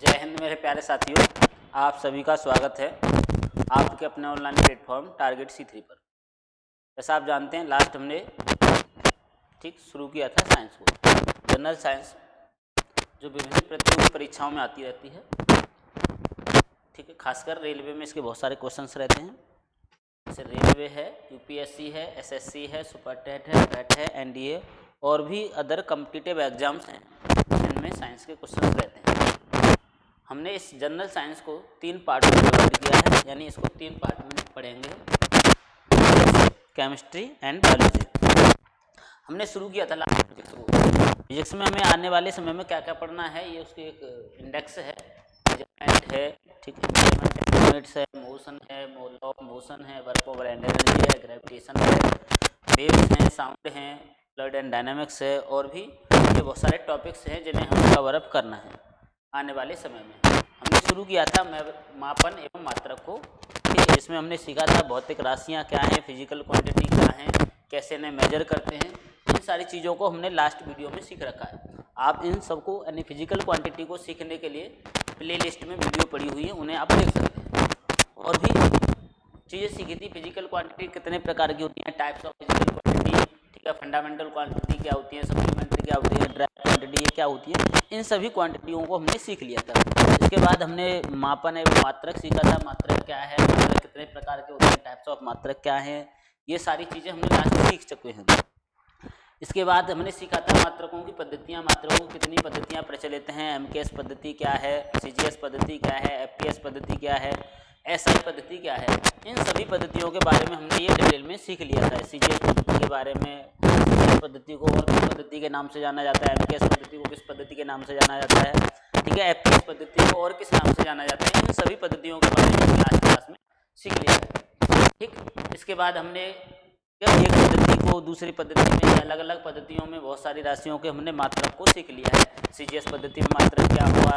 जय हिंद मेरे प्यारे साथियों, आप सभी का स्वागत है आपके अपने ऑनलाइन प्लेटफॉर्म टारगेट C3 पर। जैसा आप जानते हैं लास्ट हमने शुरू किया था साइंस को, जनरल साइंस जो विभिन्न प्रतियोगी परीक्षाओं में आती रहती है। ठीक है, खासकर रेलवे में इसके बहुत सारे क्वेश्चंस रहते हैं। जैसे रेलवे है, UPSC है, SSC है, सुपरटेट है, पैट है, NDA और भी अदर कॉम्पिटिटिव एग्जाम्स हैं जिनमें साइंस के क्वेश्चंस रहते हैं। हमने इस जनरल साइंस को 3 पार्ट में डिवाइड किया है, यानी इसको 3 पार्ट में पढ़ेंगे, केमिस्ट्री एंड बायोलॉजी। हमने शुरू किया था लास्ट फिजिक्स को। फिजिक्स में हमें आने वाले समय में क्या क्या पढ़ना है, ये उसकी एक इंडेक्स है, मेजरमेंट है, ठीक है, मेजरमेंट यूनिट्स है, मोशन है, लॉ ऑफ मोशन है, वर्क ओवर एनर्जी है, ग्रेविटेशन है, वेव्स हैं, साउंड हैं, फ्लूइड एंड डायनामिक्स है और भी ये बहुत सारे टॉपिक्स हैं जिन्हें हमें कवर अप करना है आने वाले समय में। हमने शुरू किया था मापन एवं मात्रक को, ठीक है, जिसमें हमने सीखा था भौतिक राशियाँ क्या हैं, फिजिकल क्वांटिटी क्या हैं, कैसे इन्हें मेजर करते हैं। इन सारी चीज़ों को हमने लास्ट वीडियो में सीख रखा है। आप इन सबको यानी फिजिकल क्वांटिटी को सीखने के लिए प्ले लिस्ट में वीडियो पड़ी हुई है, उन्हें आप देख सकते हैं। और भी चीज़ें सीखी थी, फिजिकल क्वांटिटी कितने प्रकार की होती हैं, टाइप्स ऑफ फिजिकल क्वांटिटी, ठीक है, फंडामेंटल क्वांटिटी क्या होती है, सप्लीमेंट्री क्या होती है, डायरेक्ट क्वांटिटी ये क्या होती है, इन सभी क्वांटिटियों को हमने सीख लिया था। इसके बाद हमने मापन एवं मात्रक सीखा था, मात्रक क्या है, मात्रक कितने प्रकार के होते हैं, टाइप्स ऑफ मात्रक क्या हैं, ये सारी चीज़ें हमने लास्ट में सीख चुके हैं। इसके बाद हमने सीखा था मात्रकों की पद्धतियाँ, मात्रकों की कितनी पद्धतियाँ प्रचलित हैं, MKS पद्धति क्या है, CGS पद्धति क्या है, FPS पद्धति क्या है, SI पद्धति क्या है। इन सभी पद्धतियों के बारे में हमने ये डिटेल में सीख लिया था। CGS पद्धति के बारे में, CGS पद्धति को और किस पद्धति के नाम से जाना जाता है, MKS पद्धति को किस पद्धति के नाम से जाना जाता है, ठीक है, FPS पद्धति को और किस नाम से जाना जाता है, इन सभी पद्धतियों के बारे में लास्ट क्लास में सीख लिया है। ठीक, इसके बाद हमने एक पद्धति को दूसरी पद्धति में, अलग अलग पद्धतियों में बहुत सारी राशियों के हमने मात्रक को सीख लिया है। CGS पद्धति में मात्रक क्या हुआ,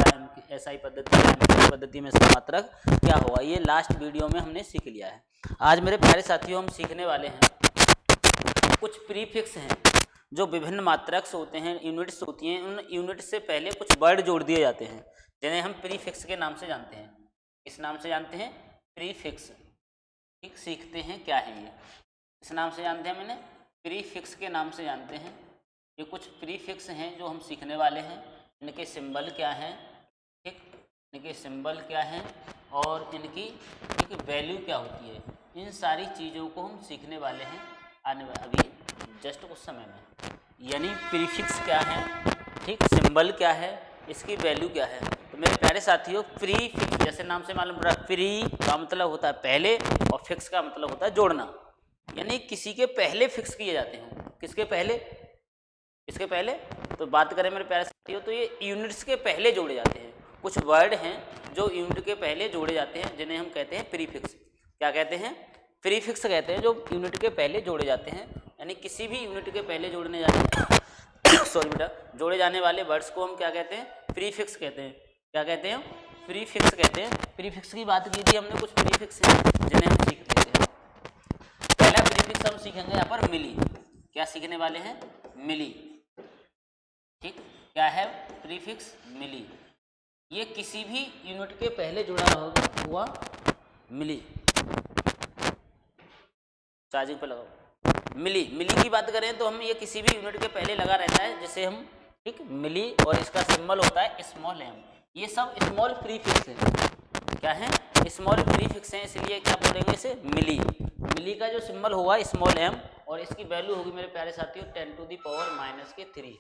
SI पद्धति में, MKS पद्धति में इसका मात्रक क्या हुआ, ये लास्ट वीडियो में हमने सीख लिया है। आज मेरे प्यारे साथियों हम सीखने वाले हैं कुछ प्रीफिक्स हैं जो विभिन्न मात्रक्स होते हैं, यूनिट्स होती हैं, उन यूनिट से पहले कुछ वर्ड जोड़ दिए जाते हैं जिन्हें हम प्रीफिक्स के नाम से जानते हैं। इस नाम से जानते हैं प्रीफिक्स। ठीक, सीखते हैं क्या है ये, इस नाम से जानते हैं, मैंने प्रीफिक्स के नाम से जानते हैं। ये कुछ प्रीफिक्स हैं जो हम सीखने वाले हैं। इनके सिंबल क्या हैं, ठीक, इनके सिंबल क्या हैं और इनकी एक वैल्यू क्या होती है, इन सारी चीज़ों को हम सीखने वाले हैं आने वाले अभी जस्ट कुछ समय में। यानी प्रीफिक्स क्या है, ठीक, सिंबल क्या है, इसकी वैल्यू क्या है। तो मेरे प्यारे साथियों, प्रीफिक्स जैसे नाम से मालूम पड़ा, प्री का मतलब होता है पहले और फिक्स का मतलब होता है जोड़ना, यानी किसी के पहले फिक्स किए जाते हैं। किसके पहले, इसके पहले। तो बात करें मेरे प्यारे साथियों तो ये यूनिट्स के पहले जोड़े जाते हैं। कुछ वर्ड हैं जो यूनिट के पहले जोड़े जाते हैं जिन्हें हम कहते हैं प्रीफिक्स। क्या कहते हैं, प्रीफिक्स कहते हैं जो यूनिट के पहले जोड़े जाते हैं, यानी किसी भी यूनिट के पहले जोड़ने जाते सॉरी बेटा, जोड़े जाने वाले वर्ड्स को हम क्या कहते हैं, प्रीफिक्स कहते हैं। क्या कहते हैं, प्रीफिक्स कहते हैं। प्रीफिक्स की बात की थी हमने, कुछ प्रीफिक्स हैं जिन्हें हम सीख लेते हैं। पहला प्रीफिक्स हम सीखेंगे यहाँ पर मिली। क्या सीखने वाले हैं, मिली। ठीक, क्या है प्रीफिक्स, मिली। ये किसी भी यूनिट के पहले जुड़ा हुआ मिली, चार्जिंग पे लगाओ। मिली, मिली की बात करें तो हम ये किसी भी यूनिट के पहले लगा रहता है जिसे हम, ठीक, मिली, और इसका सिंबल होता है स्मॉल m। ये सब स्मॉल प्रीफिक्स है। क्या है, स्मॉल प्रीफिक्स हैं, इसलिए क्या बोलेंगे इसे, मिली। मिली का जो सिंबल होगा स्मॉल m और इसकी वैल्यू होगी मेरे प्यारे साथियों 10⁻³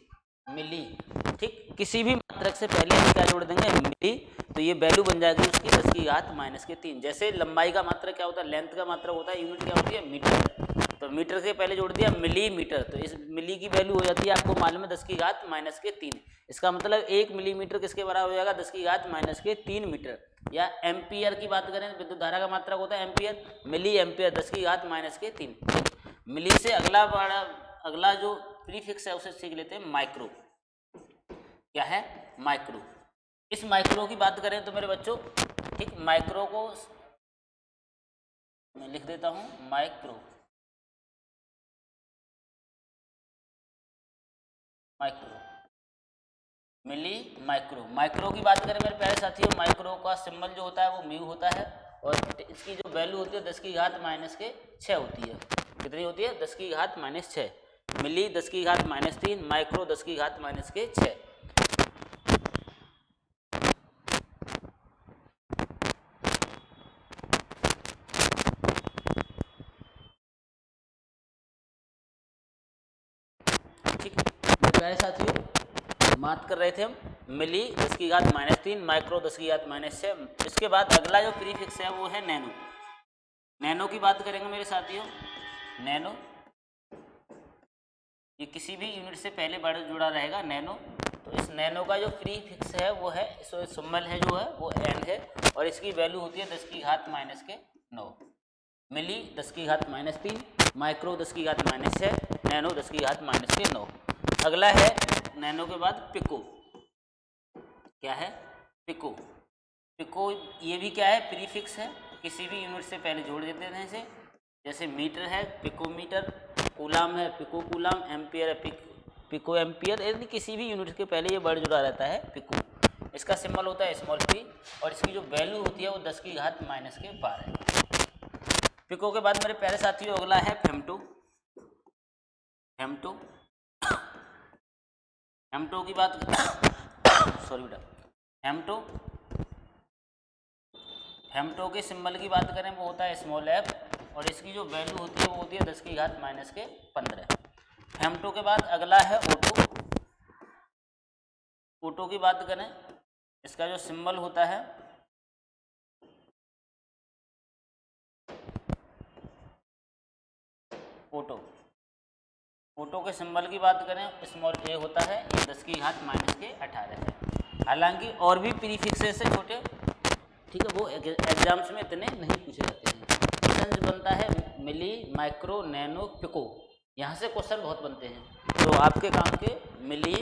मिली। ठीक, किसी भी मात्रक से पहले हम क्या जोड़ देंगे, मिली, तो ये वैल्यू बन जाएगी उसकी 10⁻³ जैसे लंबाई का मात्रक क्या होता है, लेंथ का मात्रक होता है, यूनिट क्या होती है, मीटर। तो मीटर से पहले जोड़ दिया मिलीमीटर, तो इस मिली की वैल्यू हो जाती है आपको मालूम है 10⁻³ इसका मतलब 1 मिलीमीटर किसके बराबर हो जाएगा, 10⁻³ मीटर। या एम्पियर की बात करें, विद्युत धारा का मात्रक होता है एम्पियर, मिली एम्पियर 10⁻³ मिली से अगला जो प्रीफिक्स है उसे सीख लेते हैं माइक्रो। क्या है, माइक्रो। इस माइक्रो की बात करें तो मेरे बच्चों, ठीक, माइक्रो को मैं लिख देता हूं, micro. Micro milli micro. Micro की बात करें मेरे प्यारे साथियों, माइक्रो का सिंबल जो होता है वो म्यू होता है और इसकी जो वैल्यू होती है 10 की घात माइनस के 6 होती है। कितनी होती है? 10 की घात माइनस 6। मिली 10 की घात माइनस 3, माइक्रो 10 की घात माइनस के 6। ठीक है प्यारे साथियों, बात कर रहे थे हम मिली 10 की घात माइनस 3, माइक्रो 10 की घात माइनस 6। इसके बाद अगला जो प्रीफिक्स है वो है नैनो। नैनो की बात करेंगे मेरे साथियों। नैनो ये किसी भी यूनिट से पहले वर्ड जुड़ा रहेगा नैनो। तो इस नैनो का जो प्रीफिक्स है वो है, सिंबल है जो है वो एन है और इसकी वैल्यू होती है 10 की घात माइनस के 9। मिली 10 की घात माइनस 3, माइक्रो 10 की घात माइनस 6, नैनो 10 की घात माइनस के 9। अगला है नैनो के बाद पिको। क्या है? पिको। पिको ये भी क्या है? प्रीफिक्स है, किसी भी यूनिट से पहले जोड़ देते हैं इसे। जैसे मीटर है पिकोमीटर, कूलाम है पिको कूलाम, एम्पियर है पिको एम्पियर। यदि किसी भी यूनिट के पहले ये वर्ड जुड़ा रहता है पिको। इसका सिंबल होता है स्मॉल पी और इसकी जो वैल्यू होती है वो 10 की घात माइनस के 12। पिको के बाद मेरे प्यारे साथियों अगला है फेमटो। फेमटो फेमटो की बात सॉरी बेटा। फेमटो फेमटो के सिंबल की बात करें वो होता है स्मॉल एफ और इसकी जो वैल्यू होती है वो होती है 10 की घात माइनस के 15। फेमटो के बाद अगला है ओटो। ओटो की बात करें, इसका जो सिंबल होता है ओटो। ओटो के सिंबल की बात करें स्मॉल ए होता है, ये 10 की घात माइनस के 18 है। हालांकि और भी प्रीफिक्सेस है छोटे, ठीक है, वो एग्जाम्स में इतने नहीं पूछे जाते हैं। क्वेश्चन बनता है मिली माइक्रो नैनो पिको, यहाँ से क्वेश्चन बहुत बनते हैं। तो आपके काम के मिली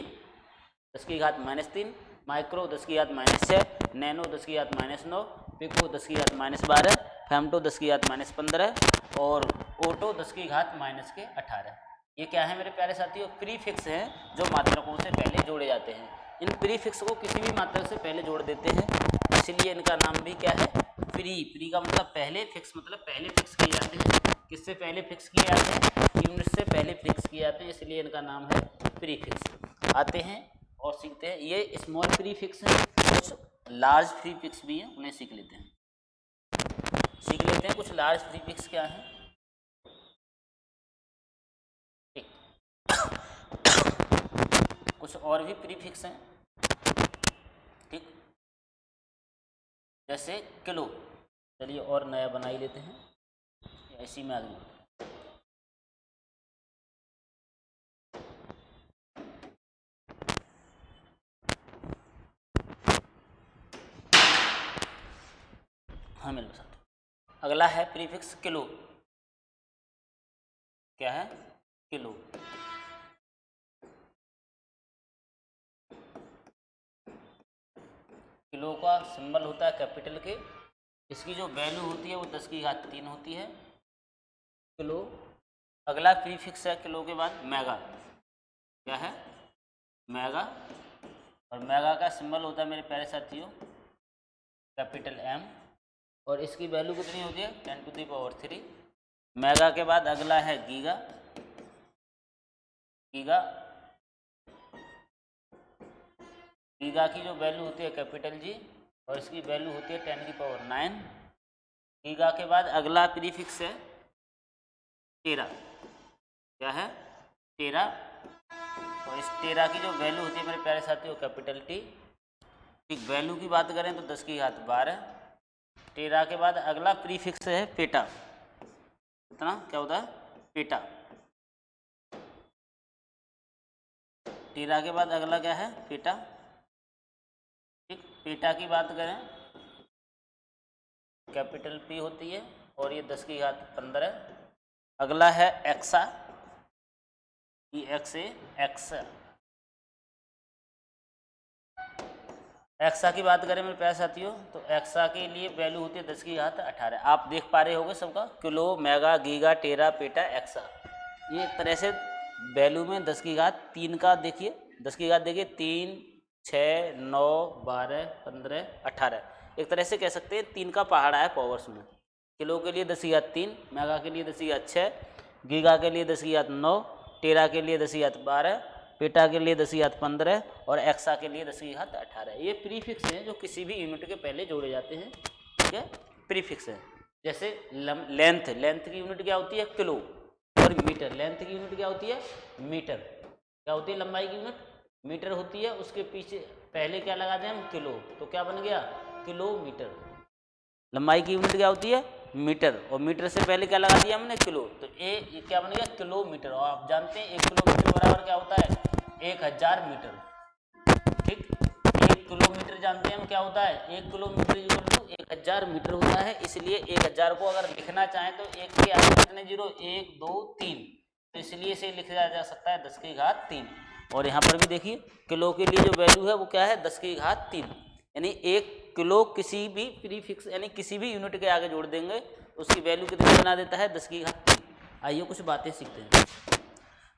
10 की घात माइनस 3, माइक्रो 10 की घात माइनस 6, नैनो 10 की घात माइनस 9, पिको 10 की घात माइनस 12, फेमटो 10 की घात माइनस 15 और ओटो 10 की घात माइनस के 18। ये क्या है मेरे प्यारे साथियों? प्रीफिक्स हैं जो मात्रकों से पहले जोड़े जाते हैं। इन प्रीफिक्स को किसी भी मात्रक से पहले जोड़ देते हैं, इसलिए इनका नाम भी क्या है? प्री। प्री का मतलब पहले, फिक्स मतलब पहले फिक्स किए जाते हैं। किससे पहले फिक्स किए जाते हैं? यूनिट से पहले फिक्स किए जाते हैं, इसलिए इनका नाम है प्रीफिक्स। आते हैं और सीखते हैं। ये स्मॉल प्रीफिक्स हैं, कुछ लार्ज प्रीफिक्स भी हैं, उन्हें सीख लेते हैं। कुछ लार्ज प्रीफिक्स क्या है। कुछ और भी प्रीफिक्स हैं, ठीक, जैसे किलो। चलिए और नया बना ही लेते हैं, इसी में आगे हाँ मेरे साथ। अगला है प्रीफिक्स किलो। क्या है? किलो। किलो का सिंबल होता है कैपिटल के, इसकी जो वैल्यू होती है वो 10 की घात 3 होती है। किलो। अगला प्रीफिक्स है किलो के बाद मेगा। क्या है? मेगा। और मेगा का सिंबल होता है मेरे प्यारे साथियों कैपिटल एम और इसकी वैल्यू कितनी होती है? 10⁻³ मेगा के बाद अगला है गीगा। गीगा। गीगा की जो वैल्यू होती है कैपिटल जी और इसकी वैल्यू होती है 10⁹। गीगा के बाद अगला प्रीफिक्स है टेरा। क्या है? टेरा। और इस टेरा की जो वैल्यू होती है मेरे प्यारे साथियों कैपिटल टी। ठीक, वैल्यू की बात करें तो 10 की घात 12। टेरा के बाद अगला प्रीफिक्स है पेटा। कितना क्या होता है? पेटा। टेरा के बाद अगला क्या है? पेटा। ठीक, पेटा की बात करें कैपिटल पी होती है और ये 10 की घात 15। अगला है एक्सा। एक्सा। एक्सा की बात करें मेरे प्यारे साथियों तो एक्सा के लिए वैल्यू होती है 10 की घात 18। आप देख पा रहे होंगे सबका, किलो, मेगा, गीगा, टेरा, पेटा, एक्सा। ये एक तरह से वैल्यू में 10 की घात 3 का देखिए, 10 की घात देखिए 3, 6, 9, 12, 15, 18। एक तरह से कह सकते हैं 3 का पहाड़ है पावर्स में। किलो के लिए 10⁻³ मेगा के लिए 10⁻6 गीगा के लिए 10⁻9 टेरा के लिए 10⁻12 पेटा के लिए 10⁻15 और एक्सा के लिए 10⁻18। ये प्रीफिक्स हैं जो किसी भी यूनिट के पहले जोड़े जाते हैं, ठीक है, प्रीफिक्स है। जैसे लेंथ की यूनिट क्या होती है? किलो। और मीटर, लेंथ की यूनिट क्या होती है? मीटर। क्या होती है लंबाई की यूनिट? मीटर होती है। उसके पीछे पहले क्या लगा दें हम? किलो, तो क्या बन गया? किलोमीटर। लंबाई की यूनिट क्या होती है? मीटर। और मीटर से पहले क्या लगा दिया हमने? किलो, तो ये क्या बन गया? किलोमीटर। और आप जानते हैं 1 किलोमीटर बराबर क्या होता है? 1000 मीटर। ठीक, 1 किलोमीटर जानते हैं हम क्या होता है? 1 किलोमीटर इक्वल टू 1000 मीटर होता है। इसलिए 1000 को अगर लिखना चाहें तो 1 के आगे कितने जीरो? 1, 2, 3, तो इसलिए इसे लिखा जा सकता है 10⁻3। और यहाँ पर भी देखिए किलो के लिए जो वैल्यू है वो क्या है? 10⁻3। यानी 1 किलो किसी भी प्रीफिक्स यानी किसी भी यूनिट के आगे जोड़ देंगे तो उसकी वैल्यू कितनी बना देता है? 10⁻3। आइए कुछ बातें सीखते हैं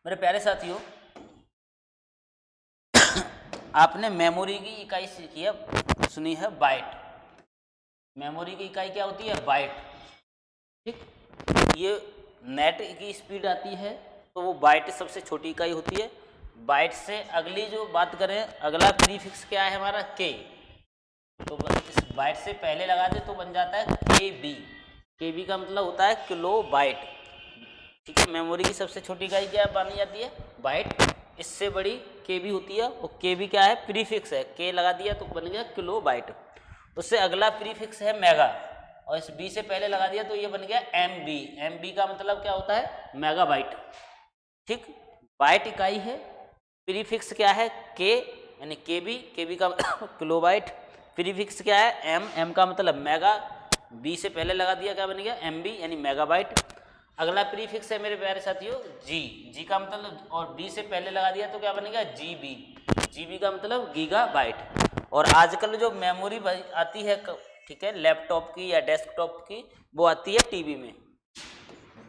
मेरे प्यारे साथियों। आपने मेमोरी की इकाई सीखी है, सुनी है, बाइट। मेमोरी की इकाई क्या होती है? बाइट। ठीक, ये नेट की स्पीड आती है तो वो बाइट सबसे छोटी इकाई होती है। बाइट से अगली जो बात करें, अगला प्रीफिक्स क्या है हमारा? के। तो इस बाइट से पहले लगा दे तो बन जाता है केबी। केबी का मतलब होता है किलो बाइट। ठीक है, मेमोरी की सबसे छोटी इकाई क्या मानी जाती है? बाइट। इससे बड़ी केबी होती है और केबी क्या है? प्रीफिक्स है। के लगा दिया तो बन गया किलो बाइट। उससे अगला प्रीफिक्स है मेगा और इस बी से पहले लगा दिया तो ये बन गया एमबी। एमबी का मतलब क्या होता है? मेगाबाइट। ठीक, बाइट इकाई है, प्रीफिक्स क्या है? के यानी केबी, केबी का किलोबाइट। प्रीफिक्स क्या है? एम, एम का मतलब मेगा, बी से पहले लगा दिया क्या बन गया? एमबी यानी मेगाबाइट। अगला प्रीफिक्स है मेरे प्यारे साथियों जी। जी का मतलब, और बी से पहले लगा दिया तो क्या बनेगा? जीबी। जीबी का मतलब गीगाबाइट। और आजकल जो मेमोरी आती है, ठीक है, लैपटॉप की या डेस्कटॉप की, वो आती है टीबी में।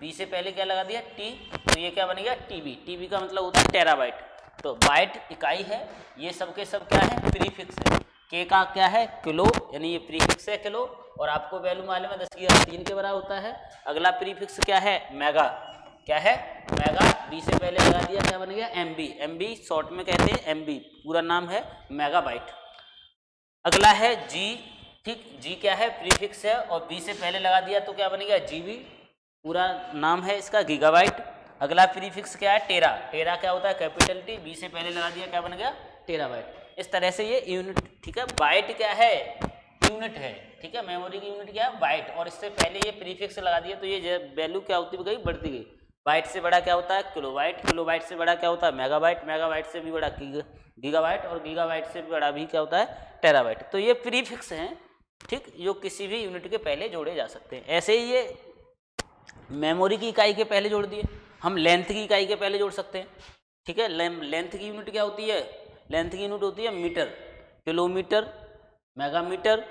बी से पहले क्या लगा दिया? टी, तो ये क्या बन गया? टीबी। टीबी का मतलब होता है टेराबाइट। तो बाइट इकाई है, ये सब के सब क्या है? प्रीफिक्स है। के का क्या है? किलो, यानी ये प्रीफिक्स है किलो। और आपको वैल्यू मालूम है 10⁻3 के बराबर होता है। अगला प्रीफिक्स क्या है? मेगा। क्या है? मेगा। बी से पहले लगा दिया क्या बन गया? एमबी। एमबी शॉर्ट में कहते हैं एमबी, पूरा नाम है मेगाबाइट। अगला है जी। ठीक, जी क्या है? प्रीफिक्स है और बी से पहले लगा दिया तो क्या बन गया? जीबी, पूरा नाम है इसका गीगाबाइट। अगला प्रीफिक्स क्या है? टेरा। टेरा क्या होता है? कैपिटल टी, बी से पहले लगा दिया क्या बन गया? टेराबाइट। इस तरह से ये यूनिट, ठीक है, बाइट क्या है? यूनिट है। ठीक है, मेमोरी की यूनिट क्या है? बाइट। और इससे पहले ये प्रीफिक्स लगा दिया तो ये वैल्यू क्या होती गई? बढ़ती गई। बाइट से बड़ा क्या होता है? किलोबाइट। किलोबाइट से बड़ा क्या होता है? मेगाबाइट। मेगाबाइट से भी बड़ा गीगाबाइट। और गीगाबाइट से भी बड़ा भी क्या होता है? टेराबाइट। तो ये प्रीफिक्स हैं, ठीक, जो किसी भी यूनिट के पहले जोड़े जा सकते हैं। ऐसे ही ये मेमोरी की इकाई के पहले जोड़ दिए, हम लेंथ की इकाई के पहले जोड़ सकते हैं। ठीक है, लेंथ की यूनिट क्या होती है? लेंथ की यूनिट होती है मीटर। किलोमीटर, मेगामीटर,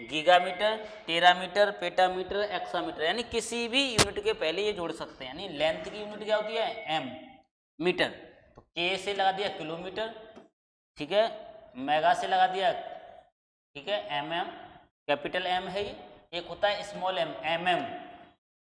गीगामीटर, टेरामीटर, पेटामीटर, एक्सामीटर, यानी किसी भी यूनिट के पहले ये जोड़ सकते हैं। यानी लेंथ की यूनिट क्या होती है? M, metre. तो के से लगा दिया किलोमीटर, ठीक है, मेगा से लगा दिया, ठीक है, एम, कैपिटल एम है ये। एक होता है स्मॉल एम, एम।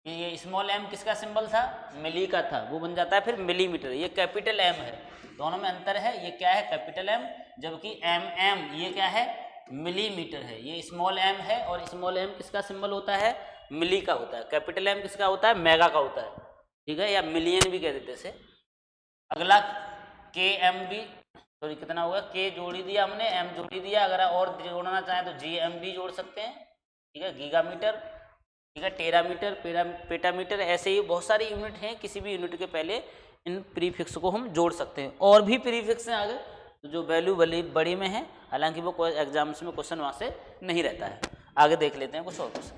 ये स्मॉल एम किसका सिंबल था? मिली का था, वो बन जाता है फिर मिलीमीटर। ये कैपिटल एम है, दोनों में अंतर है। ये क्या है? कैपिटल एम, जबकि एम ये क्या है? मिलीमीटर है। ये स्मॉल एम है और स्मॉल एम किसका सिंबल होता है? मिली का होता है। कैपिटल एम किसका होता है? मेगा का होता है। ठीक है, या मिलियन भी कह देते से। अगला के एम बी, तो कितना होगा? के जोड़ ही दिया हमने, एम जोड़ ही दिया। अगर और जोड़ना चाहें तो जी एम भी जोड़ सकते हैं। ठीक है, गीगामीटर, ठीक है, टेरामीटर, पेटामीटर, ऐसे ही बहुत सारी यूनिट हैं। किसी भी यूनिट के पहले इन प्रीफिक्स को हम जोड़ सकते हैं। और भी प्रीफिक्स हैं आगे तो जो वैल्यू बड़ी में है, हालांकि वो एग्जाम्स में क्वेश्चन वहाँ से नहीं रहता है। आगे देख लेते हैं कुछ और क्वेश्चन।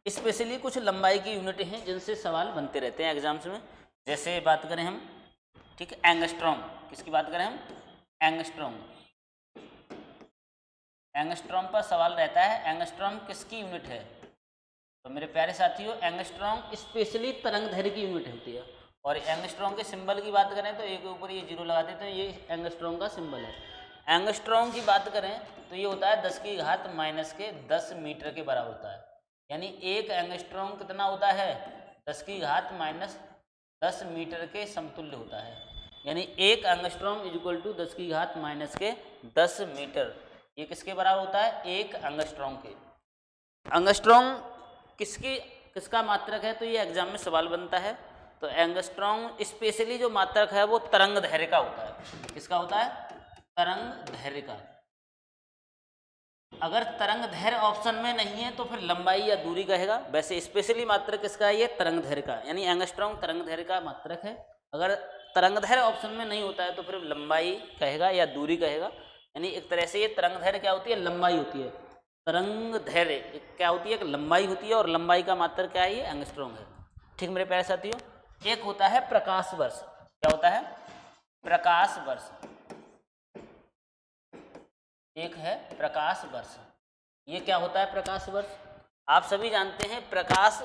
स्पेशली कुछ लंबाई की यूनिट हैं जिनसे सवाल बनते रहते हैं एग्जाम्स में। जैसे बात करें हम, ठीक है, एंगस्ट्रॉम। किसकी बात करें हम? एंगस्ट्रॉम। एंगस्ट्रॉम पर सवाल रहता है, एंगस्ट्रॉम किसकी यूनिट है? तो मेरे प्यारे साथियों, एंगस्ट्रॉम स्पेशली तरंग दैर्घ्य की यूनिट होती है। और एंगस्ट्रॉम के सिंबल की बात करें तो एक के ऊपर ये 0 लगा देते हैं, ये एंगस्ट्रॉम का सिंबल है। एंगस्ट्रॉम की बात करें तो ये होता है 10 की घात माइनस के 10 मीटर के बराबर होता है। यानी एक एंगस्ट्रॉम कितना होता है, 10 की घात माइनस 10 मीटर के समतुल्य होता है। यानी एक एंगस्ट्रॉम इज इक्वल टू 10 की घात माइनस के 10 मीटर, ये किसके बराबर होता है, एक एंगस्ट्रॉम के। एंगस्ट्रॉम किसका मात्रक है, तो ये एग्जाम में सवाल बनता है। तो एंगस्ट्रॉम स्पेशली जो मात्रक है वो तरंग दैर्घ्य का होता है। किसका होता है, तरंग दैर्घ्य का। अगर तरंग दैर्घ्य ऑप्शन में नहीं है तो फिर लंबाई या दूरी कहेगा। वैसे स्पेशली मात्रक किसका है, ये तरंग दैर्घ्य का, यानी एंगस्ट्रॉम तरंग दैर्घ्य का मात्रक है। अगर तरंग दैर्घ्य ऑप्शन में नहीं होता है तो फिर लंबाई कहेगा या दूरी कहेगा। यानी एक तरह से ये तरंग दैर्घ्य क्या होती है, लंबाई होती है। तरंग दैर्घ्य क्या होती है, लंबाई होती है, और लंबाई का मात्रक क्या है, ये एंगस्ट्रॉम है। ठीक मेरे प्यारे साथियों, एक होता है प्रकाश वर्ष। क्या होता है, प्रकाश वर्ष। एक है प्रकाश वर्ष। ये क्या होता है प्रकाश वर्ष, आप सभी जानते हैं प्रकाश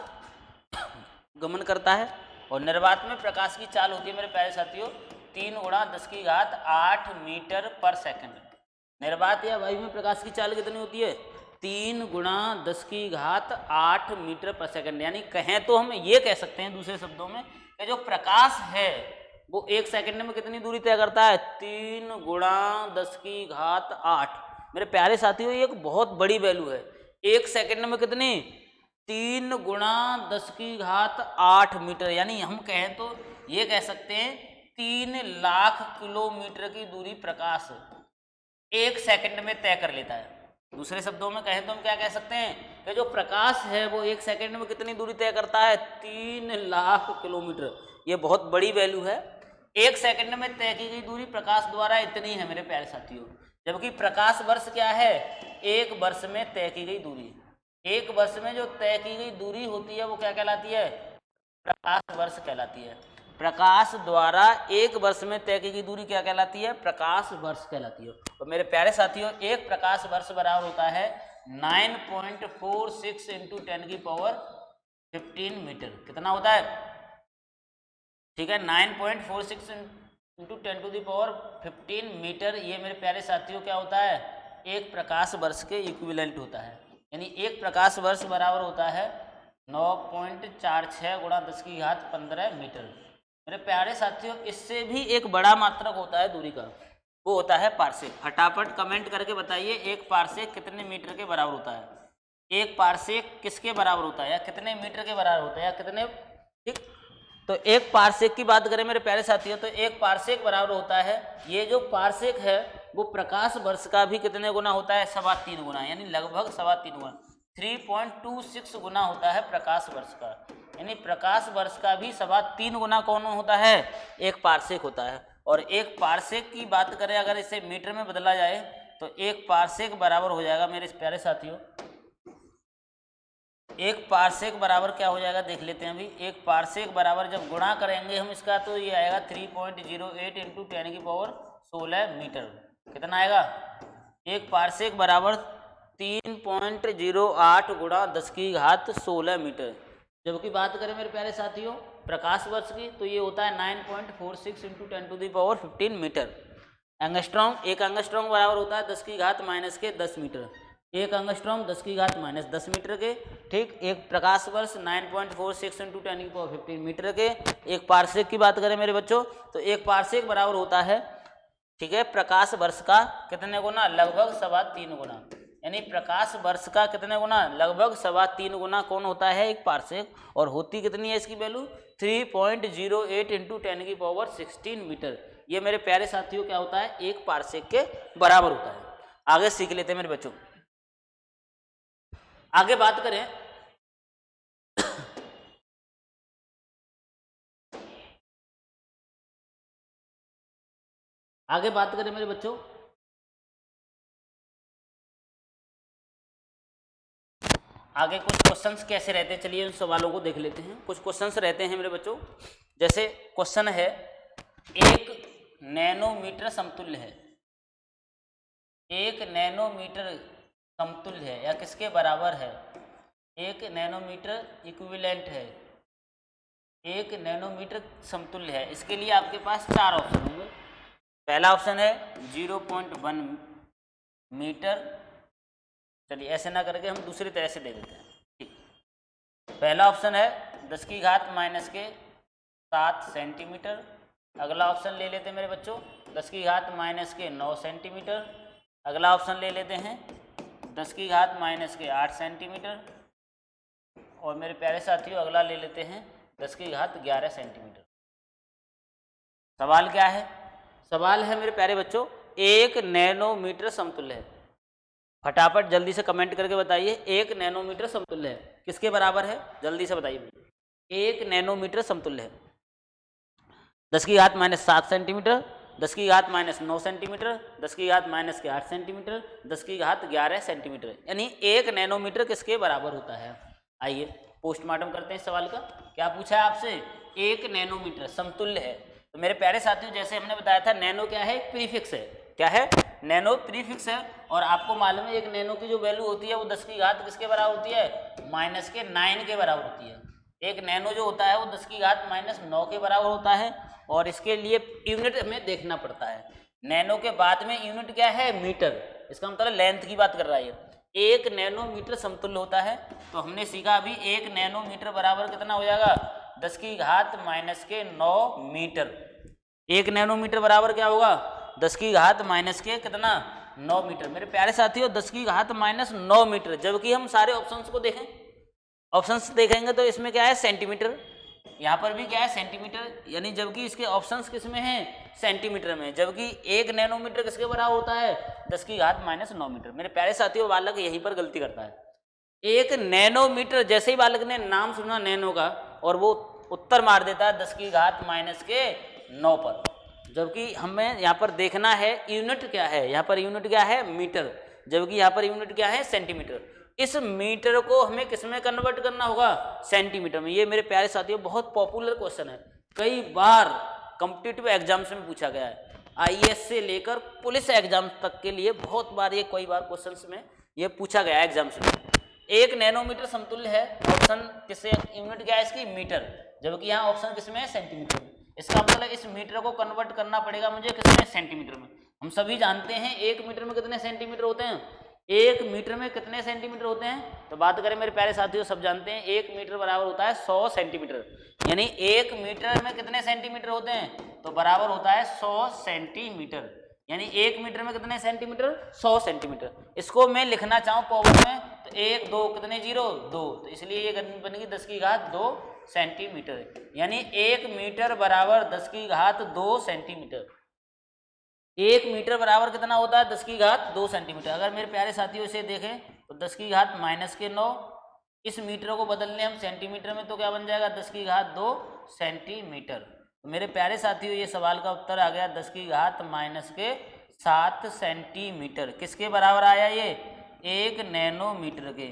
गमन करता है और निर्वात में प्रकाश की चाल होती है मेरे प्यारे साथियों 3 गुणा 10 की घात 8 मीटर पर सेकंड। निर्वात या वायु में प्रकाश की चाल कितनी होती है, 3 गुणा 10 की घात 8 मीटर पर सेकंड। यानी कहें तो हम ये कह सकते हैं दूसरे शब्दों में कि जो प्रकाश है वो 1 सेकंड में कितनी दूरी तय करता है, 3 गुणा 10 की घात 8। मेरे प्यारे साथियों ये एक बहुत बड़ी वैल्यू है। 1 सेकंड में कितनी, 3 गुणा 10 की घात 8 मीटर। यानी हम कहें तो ये कह सकते हैं 3 लाख किलोमीटर की दूरी प्रकाश 1 सेकंड में तय कर लेता है। दूसरे शब्दों में कहें तो हम क्या कह सकते हैं कि जो प्रकाश है वो 1 सेकंड में कितनी दूरी तय करता है, 3 लाख किलोमीटर। ये बहुत बड़ी वैल्यू है। 1 सेकंड में तय की गई दूरी प्रकाश द्वारा इतनी है मेरे प्यारे साथियों। जबकि प्रकाश वर्ष क्या है, 1 वर्ष में तय की गई दूरी। 1 वर्ष में जो तय की गई दूरी होती है वो क्या कहलाती है, प्रकाश वर्ष कहलाती है। प्रकाश द्वारा 1 वर्ष में तय की गई दूरी क्या कहलाती है, प्रकाश वर्ष कहलाती है। तो मेरे प्यारे साथियों एक प्रकाश वर्ष बराबर होता है 9.46 इंटू 10 की पावर 15 मीटर। कितना होता है, ठीक है, 9.46 into 10 to the power 15 metre. ये मेरे प्यारे साथियों क्या होता है, एक प्रकाश वर्ष के इक्विवेलेंट होता है। यानी एक प्रकाश वर्ष बराबर होता है 9.46 गुणा 10 की घात 15 मीटर। मेरे प्यारे साथियों इससे भी एक बड़ा मात्रक होता है दूरी का, वो होता है पार्सेक। फटाफट कमेंट करके बताइए एक पार्सेक कितने मीटर के बराबर होता है। एक पार्सेक किसके बराबर होता है, या कितने मीटर के बराबर होता है, या कितने, ठीक। तो एक पार्सेक की बात करें मेरे प्यारे साथियों तो एक पार्सेक बराबर होता है, ये जो पार्सेक है वो प्रकाश वर्ष का भी कितने गुना होता है, 3.25 गुना। यानी लगभग 3.25 गुना, 3.26 गुना होता है प्रकाश वर्ष का। यानी प्रकाश वर्ष का भी 3.25 गुना कौन होता है, एक पार्सेक होता है। और एक पार्सेक की बात करें अगर इसे मीटर में बदला जाए तो एक पार्सेक बराबर हो जाएगा मेरे प्यारे साथियों, एक पार्सेक बराबर क्या हो जाएगा देख लेते हैं अभी। एक पार्सेक बराबर जब गुणा करेंगे हम इसका तो ये आएगा 3.08 इंटू 10 की पावर 16 मीटर। कितना आएगा, एक पार्सेक बराबर 3.08 गुणा 10 की घात 16 मीटर। जबकि बात करें मेरे प्यारे साथियों प्रकाश वर्ष की तो ये होता है 9.46 into 10 to the power 15 metre. Angstrom, एक एंगस्ट्रॉम बराबर होता है 10 की घात माइनस के 10 मीटर। एक एंगस्ट्रॉम 10 की घात माइनस 10 मीटर के, ठीक। एक प्रकाश वर्ष 9.46 इंटू 10 की पावर 15 मीटर के। एक पार्सेक की बात करें मेरे बच्चों तो एक पार्सेक बराबर होता है, ठीक है, प्रकाश वर्ष का कितने गुना, लगभग 3.25 गुना। यानी प्रकाश वर्ष का कितने गुना, लगभग 3.25 गुना कौन होता है, एक पार्सेक। और होती कितनी है इसकी वैल्यू, 3.08 इंटू 10 की पावर 16 मीटर। ये मेरे प्यारे साथियों क्या होता है, एक पार्सेक के बराबर होता है। आगे सीख लेते हैं मेरे बच्चों। आगे बात करें आगे बात करें मेरे बच्चों, आगे कुछ क्वेश्चंस कैसे रहते हैं चलिए उन सवालों को देख लेते हैं। कुछ क्वेश्चंस रहते हैं मेरे बच्चों, जैसे क्वेश्चन है 1 नैनोमीटर समतुल्य है, 1 नैनोमीटर समतुल्य है या किसके बराबर है, 1 नैनोमीटर इक्विवेलेंट है, 1 नैनोमीटर समतुल्य है। इसके लिए आपके पास 4 ऑप्शन होंगे। पहला ऑप्शन है 0.1 मीटर। चलिए ऐसे ना करके हम दूसरी तरह से दे देते हैं। ठीक, पहला ऑप्शन है 10 की घात माइनस के 7 सेंटीमीटर। अगला ऑप्शन ले लेते हैं मेरे बच्चों 10 की घात माइनस के 9 सेंटीमीटर। अगला ऑप्शन ले लेते हैं 10 की घात माइनस के 8 सेंटीमीटर। और मेरे प्यारे साथियों अगला ले लेते हैं 10 की घात 11 सेंटीमीटर। सवाल क्या है? सवाल है मेरे प्यारे बच्चों 1 नैनोमीटर समतुल्य है। फटाफट जल्दी से कमेंट करके बताइए 1 नैनोमीटर समतुल्य है किसके बराबर है? जल्दी से बताइए मुझे। 1 नैनोमीटर समतुल्य है 10 की घात माइनस 7 सेंटीमीटर, 10 की घात माइनस 9 सेंटीमीटर, 10 की घात माइनस के 8 सेंटीमीटर, 10 की घात 11 सेंटीमीटर, यानी 1 नैनोमीटर किसके बराबर होता है? आइए पोस्टमार्टम करते हैं इस सवाल का। क्या पूछा है आपसे? 1 नैनोमीटर समतुल्य है। तो मेरे प्यारे साथियों जैसे हमने बताया था नैनो क्या है? एक प्रीफिक्स है। क्या है? नैनो प्रीफिक्स है। और आपको मालूम है एक नैनो की जो वैल्यू होती है वो 10 की घात किसके बराबर होती है? माइनस के 9 के बराबर होती है। एक नैनो जो होता है वो 10 की घात माइनस 9 के बराबर होता है। और इसके लिए यूनिट हमें देखना पड़ता है। नैनो के बाद में यूनिट क्या है? मीटर। इसका मतलब लेंथ की बात कर रहा है। 1 नैनोमीटर समतुल्य होता है। तो हमने सीखा अभी 1 नैनोमीटर बराबर कितना हो जाएगा? 10 की घात माइनस के 9 मीटर। 1 नैनोमीटर बराबर क्या होगा? 10 की घात माइनस के कितना? 9 मीटर। मेरे प्यारे साथियों 10 की घात माइनस 9 मीटर। जबकि हम सारे ऑप्शंस को देखें, ऑप्शंस देखेंगे तो इसमें क्या है? सेंटीमीटर। यहाँ पर भी क्या है? सेंटीमीटर। यानी जबकि इसके ऑप्शंस किस में हैं? सेंटीमीटर में। जबकि 1 नैनोमीटर किसके बराबर होता है? 10 की घात माइनस 9 मीटर। मेरे प्यारे साथियों बालक यहीं पर गलती करता है। 1 नैनोमीटर जैसे ही बालक ने नाम सुना नैनो का और वो उत्तर मार देता है 10 की घात माइनस के 9 पर। जबकि हमें यहाँ पर देखना है यूनिट क्या है। यहाँ पर यूनिट क्या है? मीटर। जबकि यहाँ पर यूनिट क्या है? सेंटीमीटर। इस मीटर को हमें किस में कन्वर्ट करना होगा? सेंटीमीटर में। ये मेरे प्यारे साथियों बहुत पॉपुलर क्वेश्चन है। कई बार कॉम्पिटिटिव एग्जाम्स में पूछा गया है। आईएएस से लेकर पुलिस एग्जाम तक के लिए बहुत बार ये कई बार क्वेश्चंस में ये पूछा गया है एग्जाम्स में। 1 नैनोमीटर समतुल्य है। ऑप्शन किससे? यूनिट क्या है इसकी? मीटर। जबकि यहाँ ऑप्शन किसमें है? सेंटीमीटर में। इसका मतलब इस मीटर को कन्वर्ट करना पड़ेगा मुझे किसमें? सेंटीमीटर में। हम सभी जानते हैं 1 मीटर में कितने सेंटीमीटर होते हैं? 1 मीटर में कितने सेंटीमीटर होते हैं? तो बात करें मेरे प्यारे साथियों सब जानते हैं 1 मीटर बराबर होता है 100 सेंटीमीटर। यानी 1 मीटर में कितने सेंटीमीटर होते हैं? तो बराबर होता है 100 सेंटीमीटर। यानी 1 मीटर में कितने सेंटीमीटर? 100 सेंटीमीटर। इसको मैं लिखना चाहूँ पावर में तो 1 2 कितने 0 2, तो इसलिए ये बनेगी 10 की घात 2 सेंटीमीटर। यानी 1 मीटर बराबर 10 की घात 2 सेंटीमीटर। 1 मीटर बराबर कितना होता है? 10 की घात 2 सेंटीमीटर। अगर मेरे प्यारे साथियों इसे देखें तो 10 की घात माइनस के 9, इस मीटर को बदलने हम सेंटीमीटर में तो क्या बन जाएगा? 10 की घात 2 सेंटीमीटर। तो मेरे प्यारे साथियों ये सवाल का उत्तर आ गया 10 की घात माइनस के 7 सेंटीमीटर। किसके बराबर आया ये? 1 नैनोमीटर के।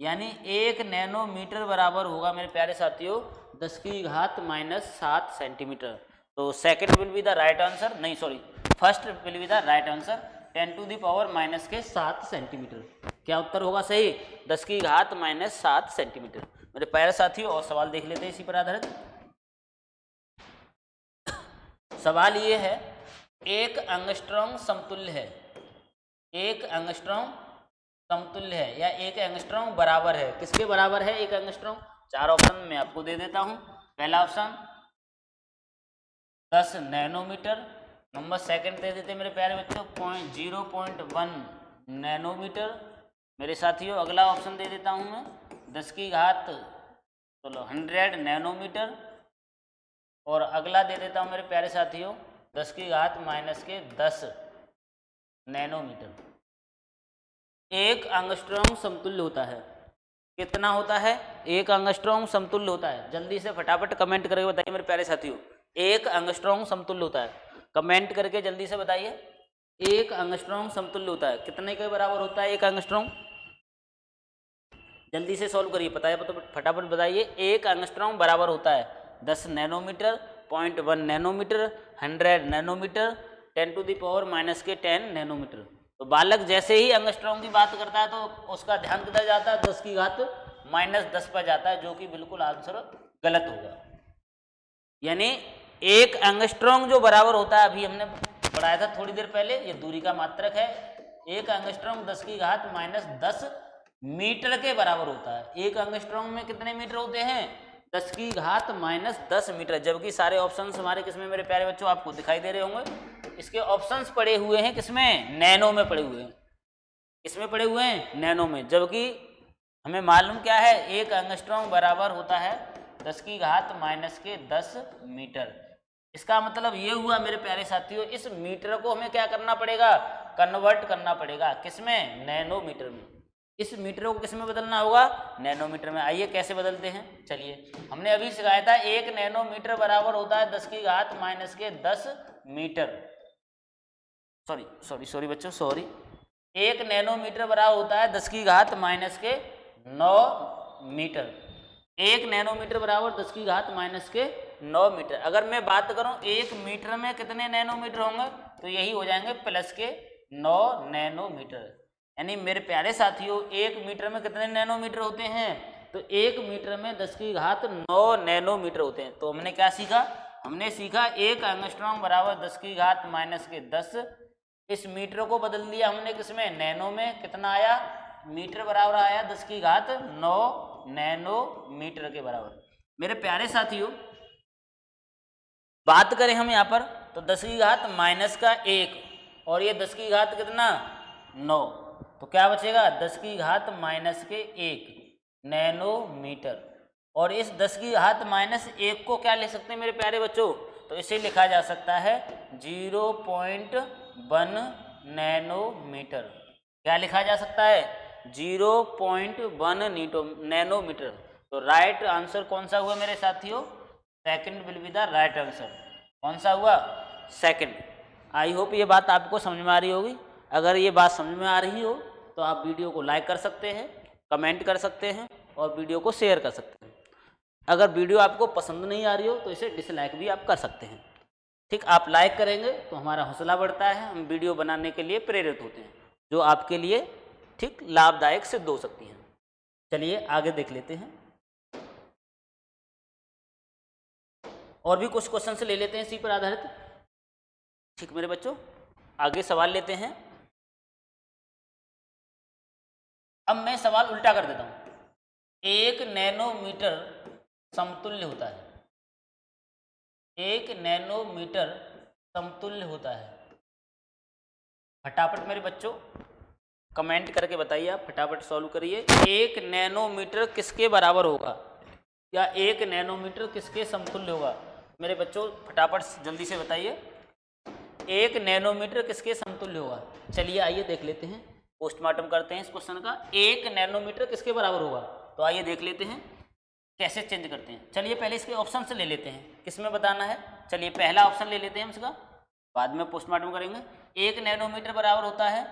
यानी 1 नैनोमीटर बराबर होगा मेरे प्यारे साथियों 10 की घात माइनस 7 सेंटीमीटर। तो second will be the right answer. नहीं sorry, first will be the right answer 10 to the power minus के 7 सेंटीमीटर। क्या उत्तर होगा सही? 10 की घात माइनस 7 सेंटीमीटर। मेरे प्यारे साथियों और सवाल देख लेते हैं इसी पर आधारित। सवाल ये है 1 एंगस्ट्रॉम समतुल्य है। 1 एंगस्ट्रॉम समतुल्य है या 1 एंगस्ट्रॉम बराबर है। किसके बराबर है 1 एंगस्ट्रॉम? 4 ऑप्शन मैं आपको दे देता हूं। पहला ऑप्शन 10 नैनोमीटर। नंबर सेकंड दे देते मेरे प्यारे बच्चों 0.1 नैनोमीटर। मेरे साथियों अगला ऑप्शन दे देता हूं मैं 10 की घात 100 नैनोमीटर। और अगला दे देता हूं मेरे प्यारे साथियों 10 की घात माइनस के 10 नैनोमीटर। 1 एंगस्ट्रॉम समतुल्य होता है। कितना होता है? 1 एंगस्ट्रॉम समतुल्य होता है। जल्दी से फटाफट कमेंट करके बताइए मेरे प्यारे साथियों 1 एंगस्ट्रॉम समतुल्य होता है। कमेंट करके जल्दी से बताइए 1 एंगस्ट्रॉम समतुल्य होता है। कितने के बराबर होता है 1 एंगस्ट्रॉम? जल्दी से सॉल्व करिए, पता है तो फटाफट बताइए। 1 एंगस्ट्रॉम बराबर होता है 10 nanometre, 0.1 nanometre, 100 nanometre, 10 to the power minus के 10 नैनोमीटर। तो बालक जैसे ही एंगस्ट्रॉम की बात करता है तो उसका ध्यान किधर जाता है? 10 की घात माइनस 10 पर जाता है, जो कि बिल्कुल आंसर गलत होगा। यानी 1 एंगस्ट्रॉम जो बराबर होता है, अभी हमने पढ़ाया था थोड़ी देर पहले, ये दूरी का मात्रक है। 1 एंगस्ट्रॉम 10 की घात माइनस 10 मीटर के बराबर होता है। 1 एंगस्ट्रॉम में कितने मीटर होते हैं? 10 की घात माइनस 10 मीटर। जबकि सारे ऑप्शंस हमारे किसमें मेरे प्यारे बच्चों आपको दिखाई दे रहे होंगे, इसके ऑप्शंस पड़े हुए हैं किसमें? नैनो में पड़े हुए हैं। किसमें पड़े हुए हैं? नैनो में। जबकि हमें मालूम क्या है? 1 एंगस्ट्रॉम बराबर होता है 10 की घात माइनस के 10 मीटर। इसका मतलब ये हुआ मेरे प्यारे साथियों, इस मीटर को हमें क्या करना पड़ेगा? कन्वर्ट करना पड़ेगा। किसमें? नैनोमीटर में। इस मीटर को किस में बदलना होगा? नैनोमीटर में। आइए कैसे बदलते हैं, चलिए। हमने अभी सिखाया था 1 नैनोमीटर बराबर होता है 10 की घात माइनस के 10 मीटर। सॉरी बच्चों, सॉरी। 1 नैनोमीटर बराबर होता है 10 की घात माइनस के 9 मीटर। 1 नैनोमीटर बराबर 10 की घात माइनस के 9 मीटर। अगर मैं बात करूं 1 मीटर में कितने नैनोमीटर होंगे, तो यही हो जाएंगे प्लस के 9 नैनोमीटर। यानी मेरे प्यारे साथियों 1 मीटर में कितने नैनोमीटर होते हैं? तो 1 मीटर में 10 की घात 9 नैनोमीटर होते हैं। तो हमने क्या सीखा? हमने सीखा 1 एंगस्ट्रॉम बराबर 10 की घात माइनस के 10। इस मीटर को बदल दिया हमने किसमें? नैनो में। कितना आया? मीटर बराबर आया 10 की घात 9 नैनोमीटर के बराबर। मेरे प्यारे साथियों बात करें हम यहाँ पर, तो 10 की घात माइनस का 1 और ये 10 की घात कितना? 9। तो क्या बचेगा? 10 की घात माइनस के 1 नैनोमीटर। और इस 10 की घात माइनस 1 को क्या ले सकते हैं मेरे प्यारे बच्चों? तो इसे लिखा जा सकता है 0.1 नैनोमीटर। क्या लिखा जा सकता है? 0.1 नैनोमीटर। तो राइट आंसर कौन सा हुआ मेरे साथियों? Second will be the right answer. कौन सा हुआ? सेकंड। आई होप ये बात आपको समझ में आ रही होगी। अगर ये बात समझ में आ रही हो तो आप वीडियो को लाइक कर सकते हैं, कमेंट कर सकते हैं और वीडियो को शेयर कर सकते हैं। अगर वीडियो आपको पसंद नहीं आ रही हो तो इसे डिसलाइक भी आप कर सकते हैं। ठीक, आप लाइक करेंगे तो हमारा हौसला बढ़ता है, हम वीडियो बनाने के लिए प्रेरित होते हैं, जो आपके लिए ठीक लाभदायक सिद्ध हो सकती हैं। चलिए आगे देख लेते हैं। और भी कुछ क्वेश्चन से ले लेते हैं इसी पर आधारित। ठीक मेरे बच्चों, आगे सवाल लेते हैं। अब मैं सवाल उल्टा कर देता हूं। 1 नैनोमीटर समतुल्य होता है, 1 नैनोमीटर समतुल्य होता है। फटाफट मेरे बच्चों कमेंट करके बताइए, आप फटाफट सॉल्व करिए। 1 नैनोमीटर किसके बराबर होगा, या 1 नैनोमीटर किसके समतुल्य होगा? मेरे बच्चों फटाफट जल्दी से बताइए, 1 नैनोमीटर किसके समतुल्य होगा? चलिए आइए देख लेते हैं, पोस्टमार्टम करते हैं इस क्वेश्चन का। 1 नैनोमीटर किसके बराबर होगा? तो आइए देख लेते हैं कैसे चेंज करते हैं। चलिए पहले इसके ऑप्शन से ले लेते हैं, किस में बताना है। चलिए पहला ऑप्शन ले लेते हैं हम इसका, बाद में पोस्टमार्टम करेंगे। 1 नैनोमीटर बराबर होता है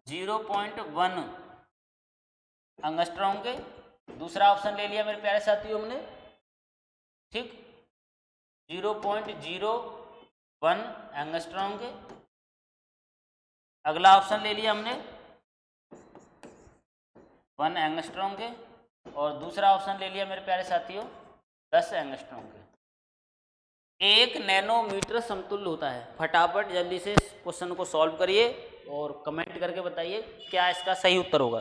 0.1 एंगस्ट्रॉम के। दूसरा ऑप्शन ले लिया मेरे प्यारे साथियों हमने, ठीक, 0.01 एंगस्ट्रॉम के। अगला ऑप्शन ले लिया हमने 1 एंगस्ट्रॉम के। और दूसरा ऑप्शन ले लिया मेरे प्यारे साथियों 10 एंगस्ट्रॉम के। 1 नैनोमीटर समतुल्य होता है। फटाफट जल्दी से इस क्वेश्चन को सॉल्व करिए और कमेंट करके बताइए क्या इसका सही उत्तर होगा।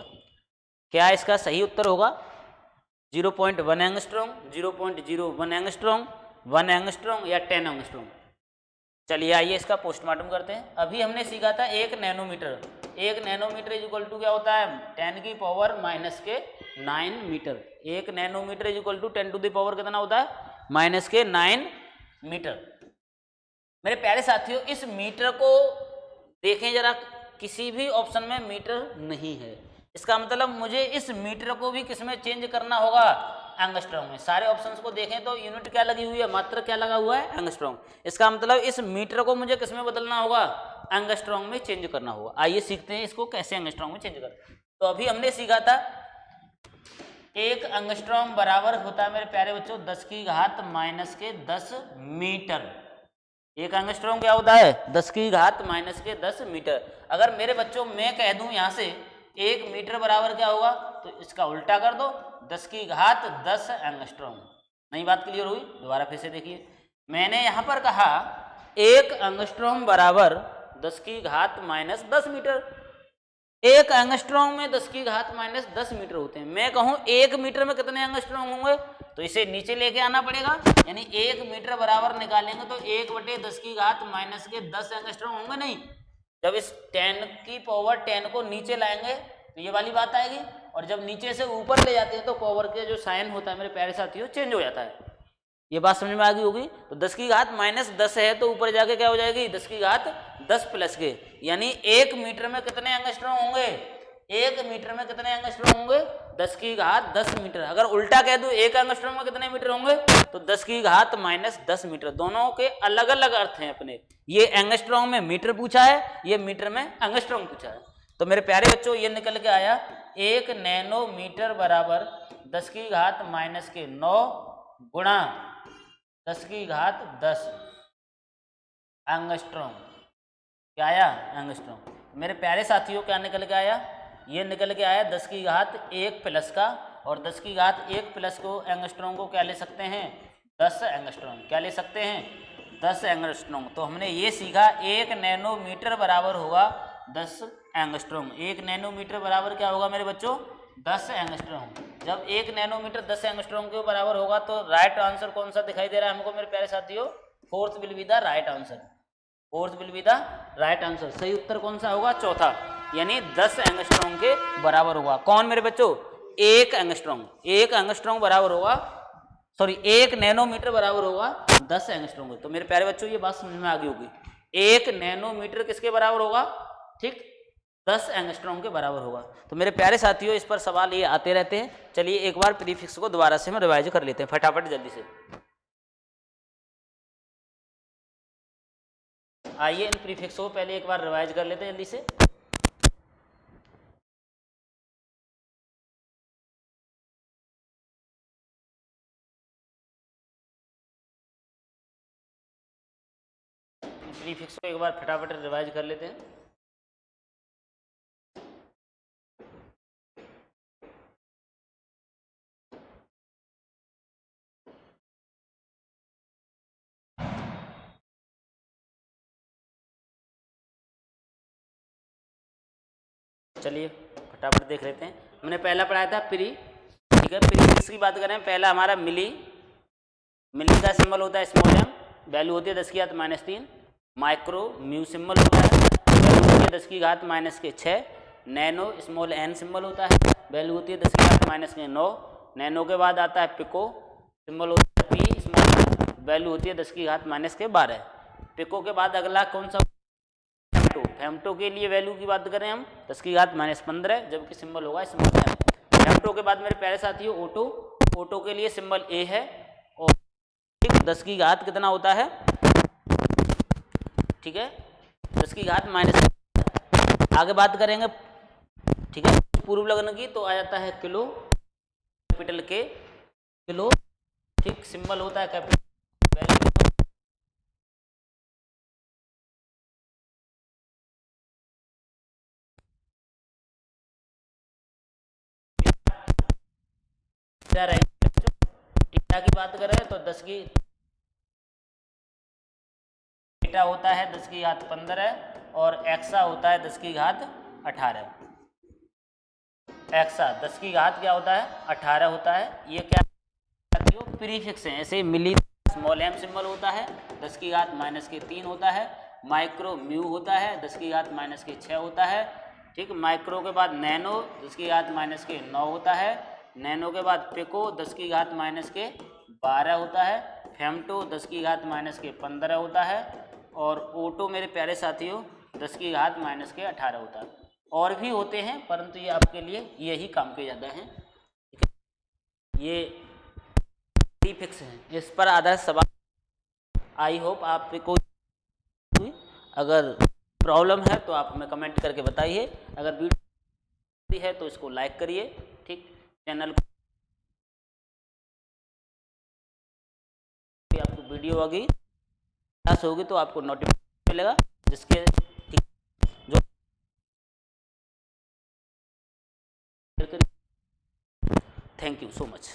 क्या इसका सही उत्तर होगा? 0.1 एंगस्ट्रॉम, 0.01 एंगस्ट्रॉम, 1 एंगस्ट्रॉम या 10 एंगस्ट्रॉम? चलिए आइए इसका पोस्टमार्टम करते हैं। अभी हमने सीखा था 1 nanometre. 1 nanometre is equal to क्या होता है? 10 की पावर माइनस के 9 metre. 1 nanometre is equal to 10 to the power कितना होता है? माइनस के 9 मीटर। मेरे प्यारे साथियों इस मीटर को देखें जरा, किसी भी ऑप्शन में मीटर नहीं है। इसका मतलब मुझे इस मीटर को भी किस में चेंज करना होगा? एंगस्ट्रॉम में। सारे ऑप्शंस को देखें तो यूनिट क्या लगी हुई है? मात्रक क्या लगा हुआ है? एंगस्ट्रॉम। इसका मतलब इस मीटर को मुझे किस में बदलना होगा? एंगस्ट्रॉम में चेंज करना होगा। आइए सीखते हैं इसको कैसे एंगस्ट्रॉम में चेंज करते हैं। तो अभी हमने सीखा था 1 एंगस्ट्रॉम बराबर होता है मेरे प्यारे बच्चों 10 की घात माइनस के 10 मीटर। 1 एंगस्ट्रॉम क्या होता है? 10 की घात माइनस के 10 मीटर। अगर मेरे बच्चों मैं कह दूं यहाँ से 1 मीटर बराबर क्या होगा, तो इसका उल्टा कर दो, 10 की घात 10 एंगस्ट्रॉम। नई बात क्लियर हुई? दोबारा फिर से देखिए, मैंने यहाँ पर कहा 1 एंगस्ट्रॉम बराबर 10 की घात माइनस 10 मीटर। 1 एंगस्ट्रॉम में 10 की घात माइनस 10 मीटर होते हैं। मैं कहूँ 1 मीटर में कितने एंगस्ट्रॉम होंगे, तो इसे नीचे लेके आना पड़ेगा, यानी 1 मीटर बराबर निकालेंगे तो 1/10 की घात माइनस के 10 एंगस्ट्रॉम होंगे। नहीं, जब इस 10 की पावर 10 को नीचे लाएंगे तो ये वाली बात आएगी, और जब नीचे से ऊपर ले जाते हैं तो पावर के जो साइन होता है मेरे प्यारे साथियों चेंज हो जाता है। ये बात समझ में आ गई होगी। तो 10 की घात माइनस 10 है तो ऊपर जाके क्या हो जाएगी 10 की घात 10 प्लस के, यानी 1 मीटर में कितने एंगस्ट्रॉम होंगे, 1 मीटर में कितने एंगस्ट्रॉम होंगे 10 की घात 10 मीटर। अगर उल्टा कह दूं 1 एंगस्ट्रॉम में कितने मीटर होंगे, तो 10 की घात माइनस 10 मीटर। दोनों के अलग अलग अर्थ हैं अपने। ये एंगस्ट्रॉम में मीटर पूछा है, ये मीटर में एंगस्ट्रॉम पूछा है। तो मेरे प्यारे बच्चों ये निकल के आया 1 नैनोमीटर बराबर 10 की घात माइनस के 9 गुणा 10 की घात 10 एंगस्ट्रॉम। क्या आया एंगस्ट्रॉम। मेरे प्यारे साथियों क्या निकल के आया, ये निकल के आया 10 की घात 1 प्लस का, और 10 की घात 1 प्लस को एंगस्ट्रॉम को क्या ले सकते हैं 10 एंगस्ट्रॉम। क्या ले सकते हैं 10 एंगस्ट्रॉम। तो हमने ये सीखा 1 नैनोमीटर बराबर होगा 10 एंगस्ट्रॉम। 1 नैनोमीटर बराबर क्या होगा मेरे बच्चों 10 एंगस्ट्रॉम। जब 1 नैनोमीटर 10 एंगस्ट्रॉम के बराबर होगा तो राइट आंसर कौन सा दिखाई दे रहा है हमको मेरे प्यारे साथियों, fourth will be the right answer. Fourth will be the right answer. सही उत्तर कौन सा होगा चौथा, यानी 10 एंगस्ट्रॉम के बराबर होगा। कौन मेरे बच्चों 1 एंगस्ट्रॉम। 1 एंगस्ट्रॉम बराबर होगा, सॉरी 1 नैनोमीटर बराबर होगा 10 एंगस्ट्रॉम। तो मेरे प्यारे बच्चों ये बात समझ में आ गई होगी। 1 नैनोमीटर किसके बराबर होगा, ठीक 10 एंगस्ट्रॉम के बराबर होगा। तो मेरे प्यारे साथियों इस पर सवाल ये आते रहते हैं। चलिए एक बार प्रीफिक्स को दोबारा से हम रिवाइज कर लेते हैं फटाफट जल्दी से। आइए इन प्रीफिक्स को पहले एक बार रिवाइज कर लेते हैं जल्दी से। प्रीफिक्स को एक बार फटाफट रिवाइज कर लेते हैं। चलिए फटाफट देख लेते हैं। हमने पहला पढ़ाया था प्री, ठीक है। प्रीफिक्स की बात करें, पहला हमारा मिली। मिली का सिंबल होता है स्मॉल एम, वैल्यू होती है 10 की घात माइनस 3। माइक्रो म्यू सिंबल होता है, वैल्यू होती है 10 की घात माइनस के 6। नैनो स्मॉल एन सिंबल होता है, वैल्यू होती है 10 की घात माइनस के 9। नैनो के बाद आता है पिको सिंबल होता है पी स्मॉल, वैल्यू होती है 10 की घात माइनस के 12। पिको के बाद अगला कौन सा, फेमटो के लिए वैल्यू की बात करें हम 10 की घात माइनस 15, जबकि सिंबल होगा स्मॉल एम। फेमटो के बाद मेरे प्यारे साथियों ओटो, ओटो के लिए सिंबल ए है, और 10 की घात कितना होता है, ठीक है 10 की घात माइनस। आगे बात करेंगे, ठीक है पूर्व लग्न की, तो आ जाता है किलो, कैपिटल के किलो, ठीक सिंबल होता है कैपिटल। टीटा की बात करें तो 10 की टीटा होता है 10 की घात 15, और एक्सा होता है 10 की घात 18। एक्सा 10 की घात क्या होता है 18 होता है। ये क्या प्रीफिक्स हैं। ऐसे मिली स्मॉल एम सिंबल होता है 10 की घात माइनस के 3 होता है। माइक्रो म्यू होता है 10 की घात माइनस के 6 होता है, ठीक। माइक्रो के बाद नैनो 10 की घात माइनस के 9 होता है। नैनो के बाद पिको 10 की घात माइनस के 12 होता है। फेमटो 10 की घात माइनस के 15 होता है, और ओटो मेरे प्यारे साथियों 10 की घात माइनस के 18 होता है। और भी होते हैं परंतु ये आपके लिए यही काम के ज़्यादा हैं, ठीक है। ये प्रीफिक्स हैं, इस पर आधारित सवाल। आई होप आप कोई अगर प्रॉब्लम है तो आप हमें कमेंट करके बताइए। अगर वीडियो है तो इसको लाइक करिए, ठीक। चैनल को आपको वीडियो होगी क्लास होगी तो आपको नोटिफिकेशन मिलेगा, जिसके जो थैंक यू सो मच।